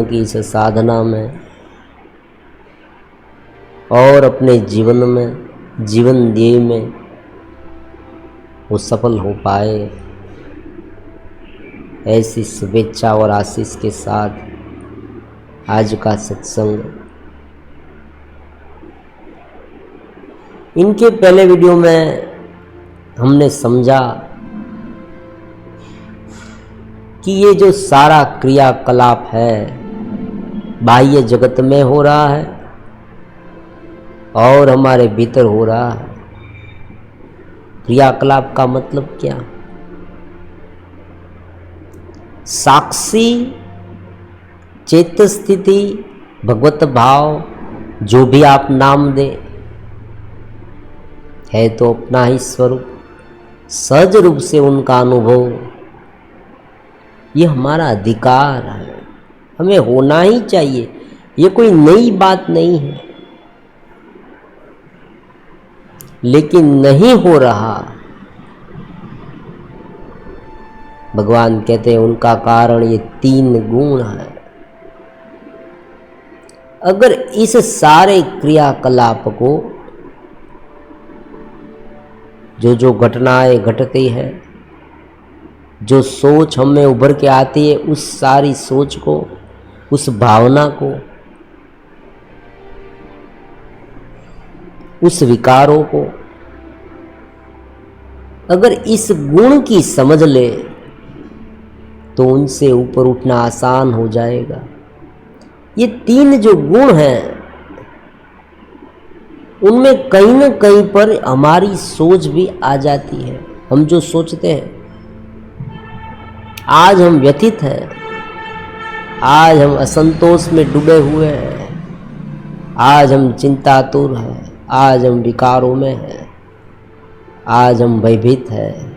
की इस साधना में और अपने जीवन में, जीवन ध्येय में वो सफल हो पाए, ऐसी शुभेच्छा और आशीष के साथ आज का सत्संग। इनके पहले वीडियो में हमने समझा कि ये जो सारा क्रियाकलाप है बाह्य जगत में हो रहा है और हमारे भीतर हो रहा है। क्रियाकलाप का मतलब क्या? साक्षी चेत स्थिति, भगवत भाव, जो भी आप नाम दे, है तो अपना ही स्वरूप, सहज रूप से उनका अनुभव, ये हमारा अधिकार है, हमें होना ही चाहिए। ये कोई नई बात नहीं है, लेकिन नहीं हो रहा। भगवान कहते हैं उनका कारण ये 3 गुण है। अगर इस सारे क्रियाकलाप को, जो घटनाएं घटती है, जो सोच हमें उभर के आती है, उस सारी सोच को, उस भावना को, उस विकारों को अगर इस गुण की समझ ले तो उनसे ऊपर उठना आसान हो जाएगा। ये 3 जो गुण हैं उनमें कहीं न कहीं पर हमारी सोच भी आ जाती है। हम जो सोचते हैं, आज हम व्यथित हैं, आज हम असंतोष में डूबे हुए हैं, आज हम चिंतातुर हैं, आज हम विकारों में हैं, आज हम भयभीत हैं,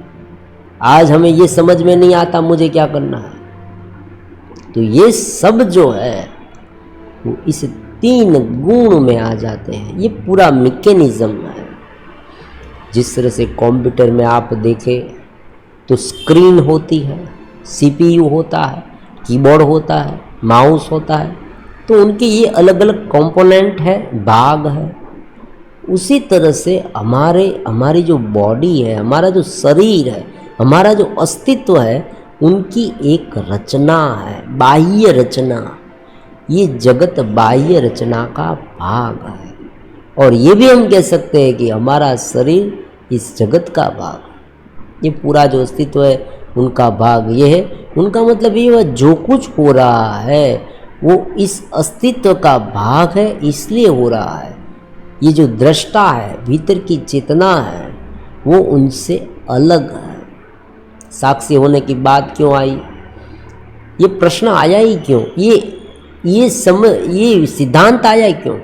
आज हमें ये समझ में नहीं आता मुझे क्या करना है। तो ये सब जो है वो इस 3 गुण में आ जाते हैं। ये पूरा मैकेनिज्म है। जिस तरह से कंप्यूटर में आप देखें तो स्क्रीन होती है, सीपीयू होता है, कीबोर्ड होता है, माउस होता है, तो उनके ये अलग अलग कंपोनेंट है, भाग है। उसी तरह से हमारी जो बॉडी है, हमारा जो शरीर है, हमारा जो अस्तित्व है, उनकी एक रचना है, बाह्य रचना। ये जगत बाह्य रचना का भाग है। और ये भी हम कह सकते हैं कि हमारा शरीर इस जगत का भाग है। ये पूरा जो अस्तित्व है उनका भाग ये है। उनका मतलब ये है जो कुछ हो रहा है वो इस अस्तित्व का भाग है, इसलिए हो रहा है। ये जो दृष्टा है, भीतर की चेतना है, वो उनसे अलग है। साक्षी होने की बात क्यों आई? ये प्रश्न आया ही क्यों? ये सिद्धांत आया क्यों?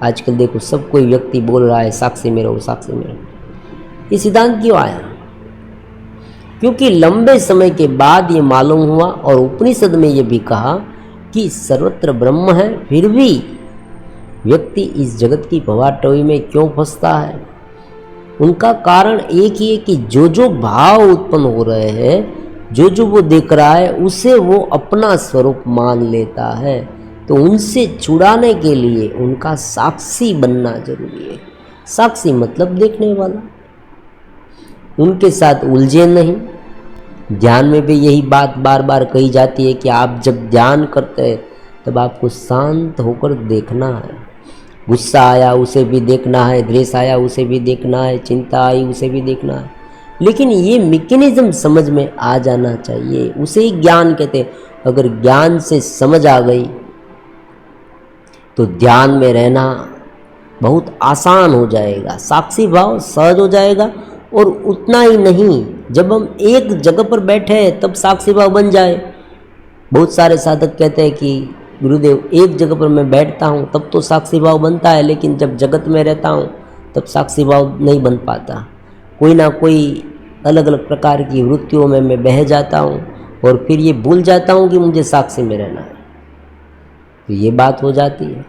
आजकल देखो सब कोई व्यक्ति बोल रहा है साक्षी में रहो, साक्षी में रहो। ये सिद्धांत क्यों आया? क्योंकि लंबे समय के बाद ये मालूम हुआ और उपनिषद में ये भी कहा कि सर्वत्र ब्रह्म है, फिर भी व्यक्ति इस जगत की भवाटवी में क्यों फंसता है? उनका कारण एक ही है कि जो भाव उत्पन्न हो रहे हैं, जो वो देख रहा है, उसे वो अपना स्वरूप मान लेता है। तो उनसे छुड़ाने के लिए उनका साक्षी बनना जरूरी है। साक्षी मतलब देखने वाला, उनके साथ उलझे नहीं। ध्यान में भी यही बात बार बार कही जाती है कि आप जब ध्यान करते हैं तब आपको शांत होकर देखना है। गुस्सा आया उसे भी देखना है, द्वेष आया उसे भी देखना है, चिंता आई उसे भी देखना है। लेकिन ये मैकेनिज्म समझ में आ जाना चाहिए, उसे ही ज्ञान कहते हैं। अगर ज्ञान से समझ आ गई तो ध्यान में रहना बहुत आसान हो जाएगा, साक्षी भाव सहज हो जाएगा। और उतना ही नहीं, जब हम एक जगह पर बैठे हैं तब साक्षी भाव बन जाए। बहुत सारे साधक कहते हैं कि गुरुदेव एक जगह पर मैं बैठता हूँ तब तो साक्षी भाव बनता है, लेकिन जब जगत में रहता हूँ तब साक्षी भाव नहीं बन पाता। कोई ना कोई अलग अलग प्रकार की वृत्तियों में मैं बह जाता हूँ और फिर ये भूल जाता हूँ कि मुझे साक्षी में रहना है। तो ये बात हो जाती है।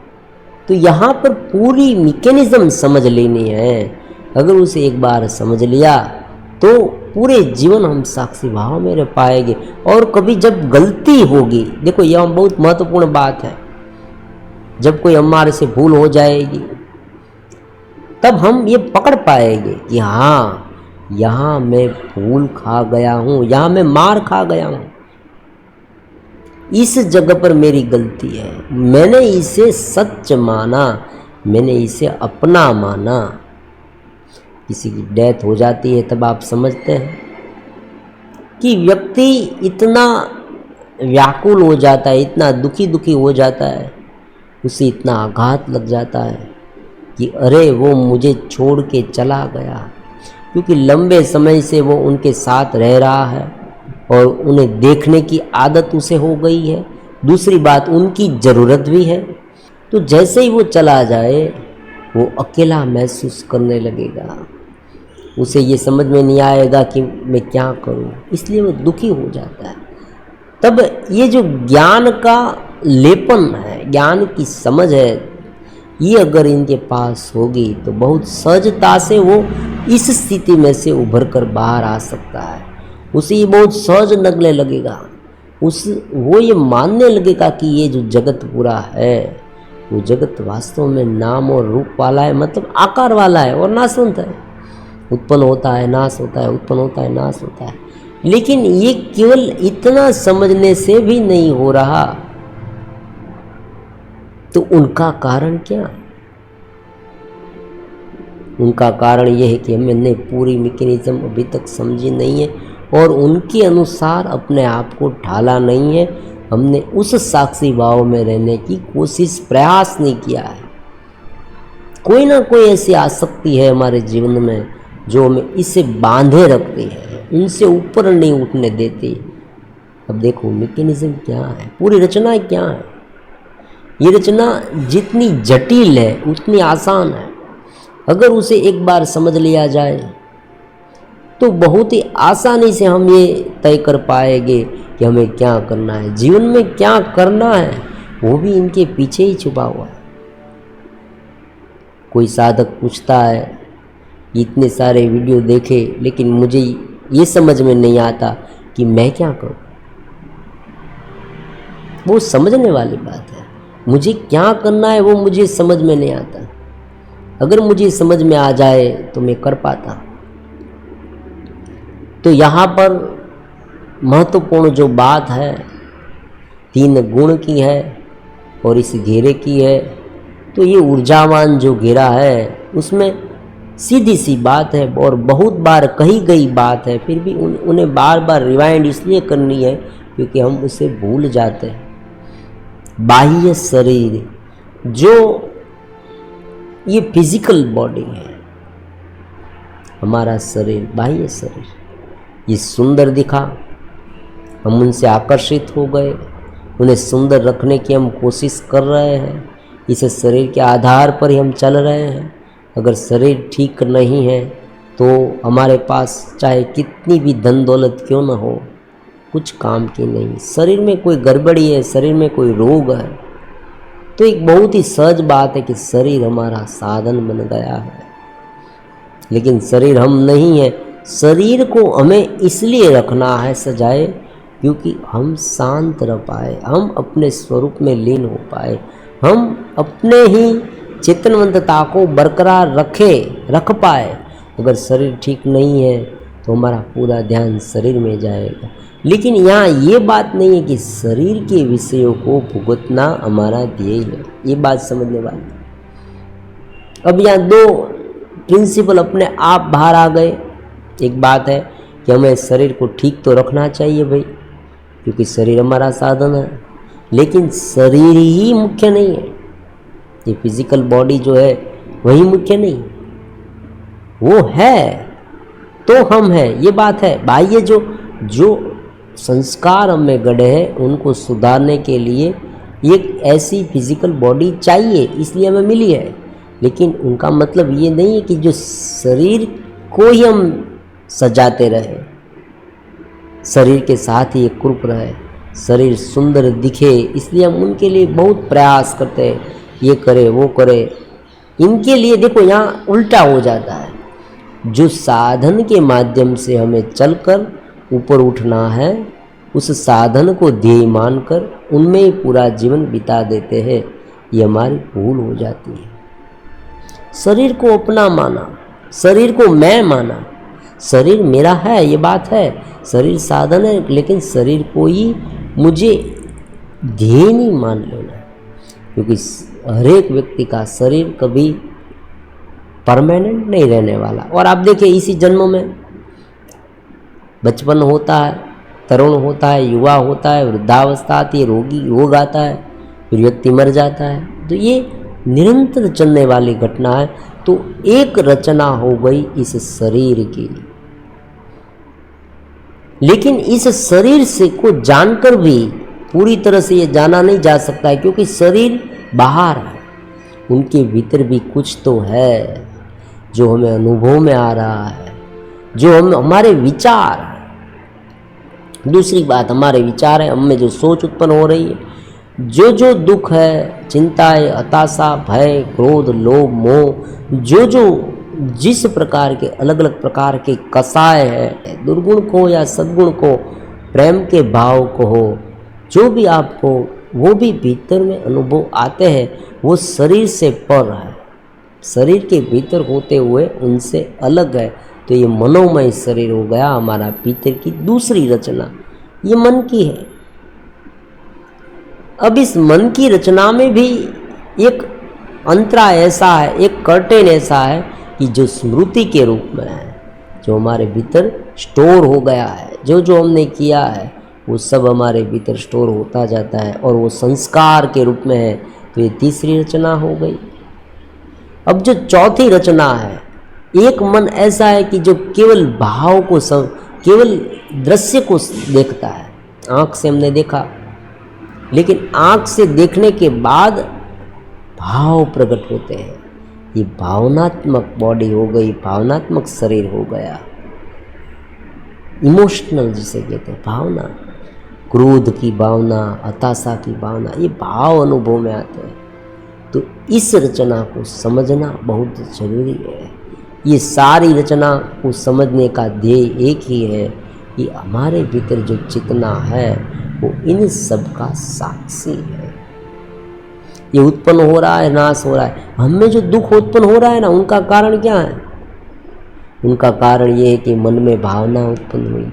तो यहाँ पर पूरी मैकेनिज्म समझ लेनी है। अगर उसे एक बार समझ लिया तो पूरे जीवन हम साक्षी भाव में रह पाएंगे। और कभी जब गलती होगी, देखो यह बहुत महत्वपूर्ण बात है, जब कोई हमारे से भूल हो जाएगी तब हम ये पकड़ पाएंगे कि हाँ, यहाँ मैं भूल खा गया हूँ, यहाँ मैं मार खा गया हूँ, इस जगह पर मेरी गलती है, मैंने इसे सच माना, मैंने इसे अपना माना। किसी की डेथ हो जाती है तब आप समझते हैं कि व्यक्ति इतना व्याकुल हो जाता है, इतना दुखी हो जाता है, उसे इतना आघात लग जाता है कि अरे वो मुझे छोड़ के चला गया, क्योंकि लंबे समय से वो उनके साथ रह रहा है और उन्हें देखने की आदत उसे हो गई है। दूसरी बात, उनकी ज़रूरत भी है। तो जैसे ही वो चला जाए वो अकेला महसूस करने लगेगा, उसे ये समझ में नहीं आएगा कि मैं क्या करूं, इसलिए वो दुखी हो जाता है। तब ये जो ज्ञान का लेपन है, ज्ञान की समझ है, ये अगर इनके पास होगी तो बहुत सहजता से वो इस स्थिति में से उभर कर बाहर आ सकता है। उसे ये बहुत सहज लगने लगेगा, वो ये मानने लगेगा कि ये जो जगत पूरा है वो जगत वास्तव में नाम और रूप वाला है, मतलब आकार वाला है और नाशवंत है। उत्पन्न होता है, नाश होता है, उत्पन्न होता है, नाश होता है। लेकिन ये केवल इतना समझने से भी नहीं हो रहा, तो उनका कारण क्या है? उनका कारण यह है कि हमने पूरी मैकेनिज्म अभी तक समझी नहीं है और उनके अनुसार अपने आप को ढाला नहीं है। हमने उस साक्षी भाव में रहने की कोशिश, प्रयास नहीं किया है। कोई ना कोई ऐसी आसक्ति है हमारे जीवन में जो हमें इससे बांधे रखती है, उनसे ऊपर नहीं उठने देती। अब देखो मैकेनिज्म क्या है, पूरी रचना क्या है। ये रचना जितनी जटिल है उतनी आसान है। अगर उसे एक बार समझ लिया जाए तो बहुत ही आसानी से हम ये तय कर पाएंगे कि हमें क्या करना है, जीवन में क्या करना है, वो भी इनके पीछे ही छुपा हुआ है। कोई साधक पूछता है, इतने सारे वीडियो देखे लेकिन मुझे ये समझ में नहीं आता कि मैं क्या करूं। वो समझने वाली बात है, मुझे क्या करना है वो मुझे समझ में नहीं आता। अगर मुझे समझ में आ जाए तो मैं कर पाता। तो यहाँ पर महत्वपूर्ण जो बात है 3 गुण की है और इस घेरे की है। तो ये ऊर्जावान जो घेरा है उसमें सीधी सी बात है और बहुत बार कही गई बात है, फिर भी उन्हें बार बार रिवाइंड इसलिए करनी है क्योंकि हम उसे भूल जाते हैं। बाह्य शरीर, जो ये फिजिकल बॉडी है, हमारा शरीर, बाह्य शरीर, ये सुंदर दिखा, हम उनसे आकर्षित हो गए, उन्हें सुंदर रखने की हम कोशिश कर रहे हैं, इस शरीर के आधार पर ही हम चल रहे हैं। अगर शरीर ठीक नहीं है तो हमारे पास चाहे कितनी भी धन दौलत क्यों ना हो, कुछ काम की नहीं। शरीर में कोई गड़बड़ी है, शरीर में कोई रोग है, तो एक बहुत ही सहज बात है कि शरीर हमारा साधन बन गया है, लेकिन शरीर हम नहीं है। शरीर को हमें इसलिए रखना है सजाए क्योंकि हम शांत रह पाए, हम अपने स्वरूप में लीन हो पाए, हम अपने ही चेतनवंतता को बरकरार रख पाए। अगर शरीर ठीक नहीं है तो हमारा पूरा ध्यान शरीर में जाएगा। लेकिन यहाँ ये बात नहीं है कि शरीर के विषयों को भुगतना हमारा ध्येय है, ये बात समझने वाली। अब यहाँ 2 प्रिंसिपल अपने आप बाहर आ गए। एक बात है कि हमें शरीर को ठीक तो रखना चाहिए भाई, क्योंकि शरीर हमारा साधन है, लेकिन शरीर ही मुख्य नहीं है। ये फिजिकल बॉडी जो है वही मुख्य नहीं, वो है तो हम हैं, ये बात है। बाह्य जो संस्कार हमें गढ़े हैं उनको सुधारने के लिए एक ऐसी फिजिकल बॉडी चाहिए, इसलिए हमें मिली है। लेकिन उनका मतलब ये नहीं है कि जो शरीर को ही हम सजाते रहे, शरीर के साथ ही एक कुरूप रहे, शरीर सुंदर दिखे, इसलिए हम उनके लिए बहुत प्रयास करते हैं, ये करे वो करे। इनके लिए देखो यहाँ उल्टा हो जाता है। जो साधन के माध्यम से हमें चलकर ऊपर उठना है, उस साधन को ध्येय मानकर उनमें ही पूरा जीवन बिता देते हैं, ये हमारी भूल हो जाती है। शरीर को अपना माना, शरीर को मैं माना, शरीर मेरा है, ये बात है, शरीर साधन है, लेकिन शरीर को ही मुझे ध्येय नहीं मान लेना, क्योंकि हर एक व्यक्ति का शरीर कभी परमानेंट नहीं रहने वाला। और आप देखिए इसी जन्म में बचपन होता है, तरुण होता है, युवा होता है, वृद्धावस्था आती है, रोग आता है, फिर व्यक्ति मर जाता है। तो ये निरंतर चलने वाली घटना है। तो एक रचना हो गई इस शरीर की, लेकिन इस शरीर से को जानकर भी पूरी तरह से ये जाना नहीं जा सकता है, क्योंकि शरीर बाहर है, उनके भीतर भी कुछ तो है जो हमें अनुभव में आ रहा है, जो हमारे विचार है। दूसरी बात, हमारे विचार है, हमें जो सोच उत्पन्न हो रही है, जो दुख है, चिंता है, हताशा, भय, क्रोध, लोभ, मोह, जो जिस प्रकार के अलग अलग प्रकार के कसाय है, दुर्गुण को या सद्गुण को, प्रेम के भाव को हो, जो भी आपको वो भी भीतर में अनुभव आते हैं, वो शरीर से पर है, शरीर के भीतर होते हुए उनसे अलग है। तो ये मनोमय शरीर हो गया हमारा भीतर की दूसरी रचना, ये मन की है। अब इस मन की रचना में भी एक अंतरा ऐसा है, एक कर्टेन ऐसा है कि जो स्मृति के रूप में है, जो हमारे भीतर स्टोर हो गया है, जो हमने किया है वो सब हमारे भीतर स्टोर होता जाता है, और वो संस्कार के रूप में है। तो ये तीसरी रचना हो गई। अब जो चौथी रचना है, एक मन ऐसा है कि जो केवल भाव को केवल दृश्य को देखता है, आँख से हमने देखा, लेकिन आँख से देखने के बाद भाव प्रकट होते हैं। ये भावनात्मक बॉडी हो गई, भावनात्मक शरीर हो गया, इमोशनल जिसे कहते हैं, भावना, क्रोध की भावना, हताशा की भावना, ये भाव अनुभव में आते हैं। तो इस रचना को समझना बहुत जरूरी है। ये सारी रचना को समझने का ध्येय एक ही है कि हमारे भीतर जो चेतना है वो इन सब का साक्षी है। ये उत्पन्न हो रहा है, नाश हो रहा है, हमें जो दुख उत्पन्न हो रहा है ना, उनका कारण क्या है? उनका कारण ये है कि मन में भावना उत्पन्न हुई।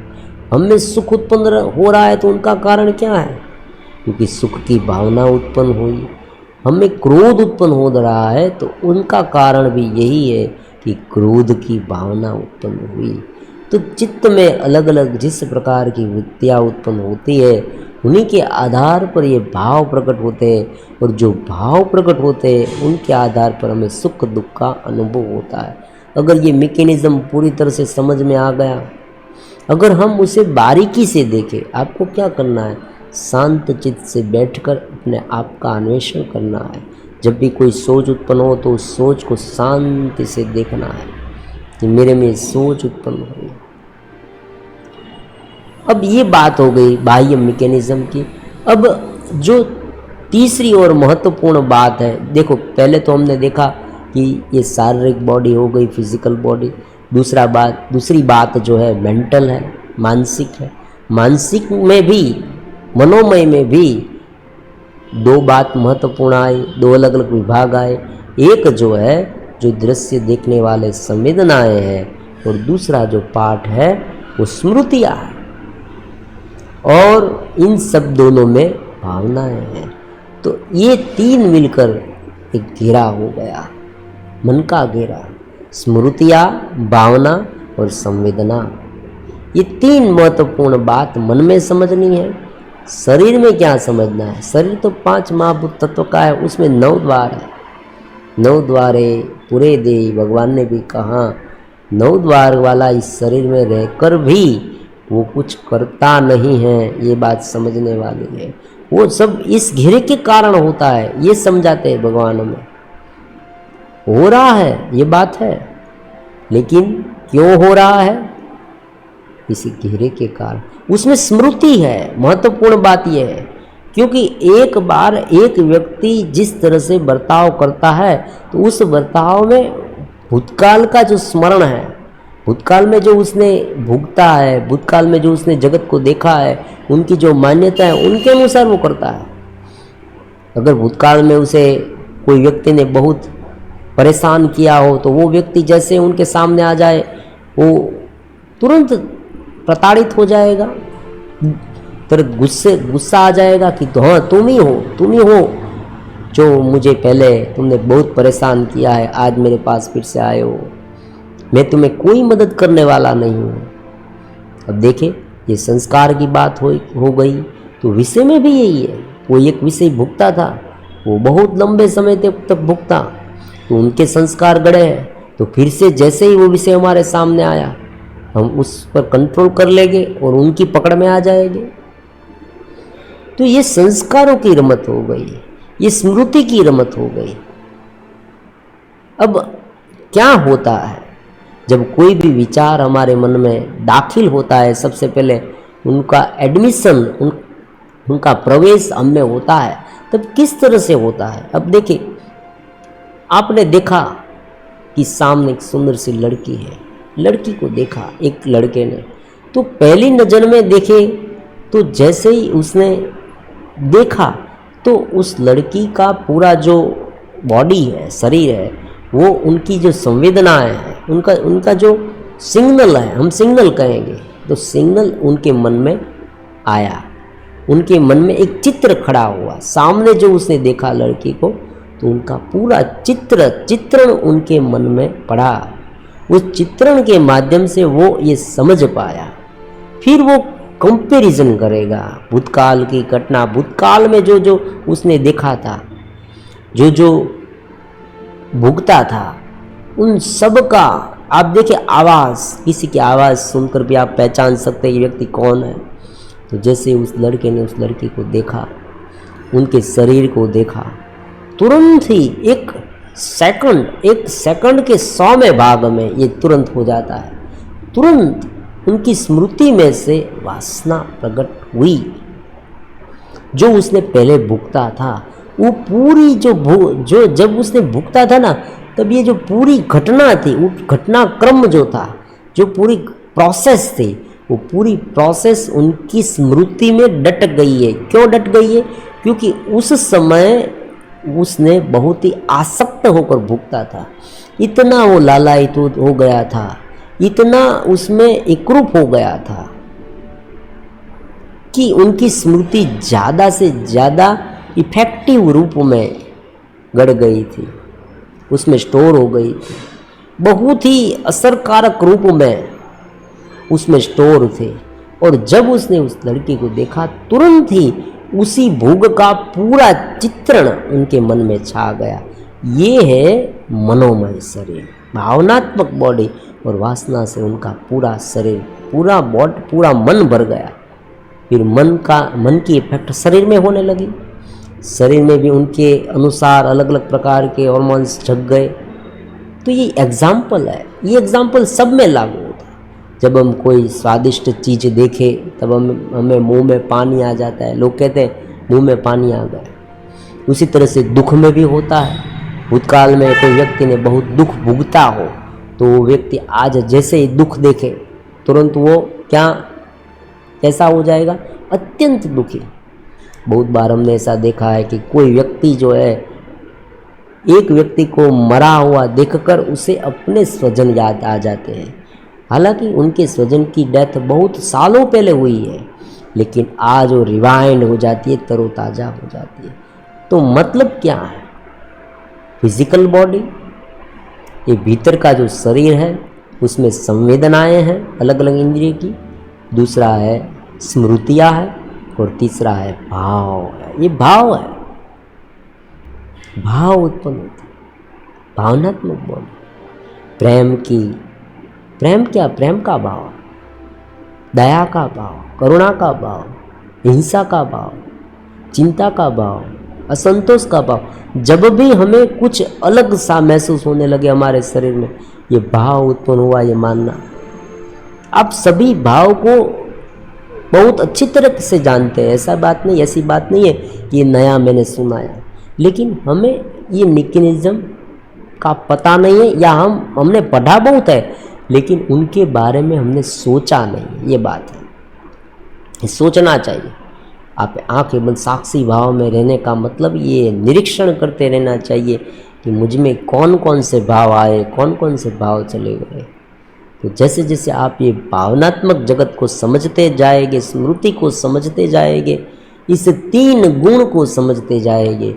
हमें सुख उत्पन्न हो रहा है तो उनका कारण क्या है? क्योंकि सुख की भावना उत्पन्न हुई। हमें क्रोध उत्पन्न हो रहा है तो उनका कारण भी यही है कि क्रोध की भावना उत्पन्न हुई। तो चित्त में अलग अलग जिस प्रकार की वृत्तियाँ उत्पन्न होती है, उन्हीं के आधार पर ये भाव प्रकट होते हैं, और जो भाव प्रकट होते हैं उनके आधार पर हमें सुख दुख का अनुभव होता है। अगर ये मैकेनिज्म पूरी तरह से समझ में आ गया, अगर हम उसे बारीकी से देखें, आपको क्या करना है? शांत चित्त से बैठकर अपने आप का अन्वेषण करना है। जब भी कोई सोच उत्पन्न हो तो उस सोच को शांति से देखना है कि मेरे में सोच उत्पन्न हुई। अब ये बात हो गई बाह्य मैकेनिज्म की। अब जो तीसरी और महत्वपूर्ण बात है, देखो पहले तो हमने देखा कि ये शारीरिक बॉडी हो गई, फिजिकल बॉडी। दूसरी बात जो है मेंटल है, मानसिक है। मानसिक में भी, मनोमय में भी दो बात महत्वपूर्ण आई, दो अलग अलग विभाग आए। एक जो है जो दृश्य देखने वाले संवेदनाएं हैं, और दूसरा जो पार्ट है वो स्मृतियाँ है, और इन सब दोनों में भावनाएं हैं। तो ये तीन मिलकर एक घेरा हो गया, मन का घेरा। स्मृतियाँ, भावना और संवेदना, ये तीन महत्वपूर्ण बात मन में समझनी है। शरीर में क्या समझना है? शरीर तो 5 महाभूत तत्व का है, उसमें 9 द्वार है। 9 द्वारे पूरे दे, भगवान ने भी कहा 9 द्वार वाला इस शरीर में रहकर भी वो कुछ करता नहीं है। ये बात समझने वाली है। वो सब इस घेरे के कारण होता है, ये समझाते हैं भगवान में। हो रहा है ये बात है, लेकिन क्यों हो रहा है? इसी घेरे के कारण। उसमें स्मृति है। महत्वपूर्ण बात यह है, क्योंकि एक बार एक व्यक्ति जिस तरह से बर्ताव करता है, तो उस बर्ताव में भूतकाल का जो स्मरण है, भूतकाल में जो उसने भुगता है, भूतकाल में जो उसने जगत को देखा है, उनकी जो मान्यता है उनके अनुसार वो करता है। अगर भूतकाल में उसे कोई व्यक्ति ने बहुत परेशान किया हो तो वो व्यक्ति जैसे उनके सामने आ जाए वो तुरंत प्रताड़ित हो जाएगा, तुरंत गुस्सा आ जाएगा कि तो हाँ तुम ही हो जो मुझे पहले तुमने बहुत परेशान किया है, आज मेरे पास फिर से आए हो, मैं तुम्हें कोई मदद करने वाला नहीं हूँ। अब देखिए ये संस्कार की बात हो गई, तो विषय में भी यही है। वो एक विषय भुगता था, वो बहुत लंबे समय तक भुगता, तो उनके संस्कार गड़े हैं, तो फिर से जैसे ही वो विषय हमारे सामने आया हम उस पर कंट्रोल कर लेंगे और उनकी पकड़ में आ जाएंगे। तो ये संस्कारों की रमत हो गई, ये स्मृति की रमत हो गई। अब क्या होता है जब कोई भी विचार हमारे मन में दाखिल होता है, सबसे पहले उनका एडमिशन, उनका प्रवेश हम में होता है, तब किस तरह से होता है। अब देखिए, आपने देखा कि सामने एक सुंदर सी लड़की है, लड़की को देखा एक लड़के ने, तो पहली नज़र में देखे तो जैसे ही उसने देखा तो उस लड़की का पूरा जो बॉडी है, शरीर है, वो उनकी जो संवेदनाएं हैं, उनका जो सिग्नल है, हम सिग्नल कहेंगे, तो सिग्नल उनके मन में आया, उनके मन में एक चित्र खड़ा हुआ। सामने जो उसने देखा लड़की को, तो उनका पूरा चित्रण उनके मन में पड़ा। उस चित्रण के माध्यम से वो ये समझ पाया, फिर वो कंपैरिजन करेगा भूतकाल की घटना, भूतकाल में जो उसने देखा था, जो भुगता था, उन सब का आप देखिए आवाज़, किसी की आवाज़ सुनकर भी आप पहचान सकते हैं ये व्यक्ति कौन है। तो जैसे उस लड़के ने उस लड़की को देखा, उनके शरीर को देखा, तुरंत ही एक सेकंड के 100वें भाग में ये तुरंत हो जाता है। तुरंत उनकी स्मृति में से वासना प्रकट हुई, जो उसने पहले भुगता था। वो पूरी जो जब उसने भुगता था ना, तब ये जो पूरी घटना थी, वो घटनाक्रम जो था, जो पूरी प्रोसेस थी, वो पूरी प्रोसेस उनकी स्मृति में डट गई है। क्यों डट गई है? क्योंकि उस समय उसने बहुत ही आसक्त होकर भुगता था, इतना वो लालायित हो गया था, इतना उसमें एकरूप हो गया था कि उनकी स्मृति ज़्यादा से ज़्यादा इफेक्टिव रूप में गढ़ गई थी, उसमें स्टोर हो गई थी, बहुत ही असरकारक रूप में उसमें स्टोर थे। और जब उसने उस लड़की को देखा, तुरंत ही उसी भोग का पूरा चित्रण उनके मन में छा गया। ये है मनोमय शरीर, भावनात्मक बॉडी, और वासना से उनका पूरा शरीर, पूरा मन भर गया। फिर मन की इफेक्ट शरीर में होने लगी, शरीर में भी उनके अनुसार अलग अलग प्रकार के हार्मोन्स जग गए। तो ये एग्जाम्पल है, ये एग्जाम्पल सब में लागू होता है। जब हम कोई स्वादिष्ट चीज़ देखें तब हमें मुंह में पानी आ जाता है, लोग कहते हैं मुंह में पानी आ गया। उसी तरह से दुख में भी होता है। भूतकाल में कोई व्यक्ति ने बहुत दुख भुगता हो, तो वो व्यक्ति आज जैसे ही दुख देखे, तुरंत वो कैसा हो जाएगा? अत्यंत दुखी। बहुत बार हमने ऐसा देखा है कि कोई व्यक्ति जो है, एक व्यक्ति को मरा हुआ देखकर उसे अपने स्वजन याद आ जाते हैं। हालांकि उनके स्वजन की डेथ बहुत सालों पहले हुई है, लेकिन आज वो रिवाइंड हो जाती है, तरोताज़ा हो जाती है। तो मतलब क्या है? फिजिकल बॉडी, ये भीतर का जो शरीर है, उसमें संवेदनाएं हैं अलग अलग इंद्रिय की, दूसरा है स्मृतियाँ है, और तीसरा है भाव है। ये भाव है, भाव उत्पन्न होता है, भावनात्मक बॉडी। प्रेम क्या? प्रेम का भाव, दया का भाव, करुणा का भाव, हिंसा का भाव, चिंता का भाव, असंतोष का भाव। जब भी हमें कुछ अलग सा महसूस होने लगे हमारे शरीर में, ये भाव उत्पन्न हुआ, ये मानना। आप सभी भाव को बहुत अच्छी तरह से जानते हैं, ऐसी बात नहीं है कि ये नया मैंने सुनाया, लेकिन हमें ये मैकेनिज्म का पता नहीं है, या हमने पढ़ा बहुत है लेकिन उनके बारे में हमने सोचा नहीं, ये बात है। ये सोचना चाहिए। आप आंखें बंद साक्षी भाव में रहने का मतलब ये निरीक्षण करते रहना चाहिए कि मुझ में कौन कौन से भाव आए, कौन कौन से भाव चले गए। तो जैसे जैसे आप ये भावनात्मक जगत को समझते जाएंगे, स्मृति को समझते जाएंगे, इस 3 गुण को समझते जाएंगे,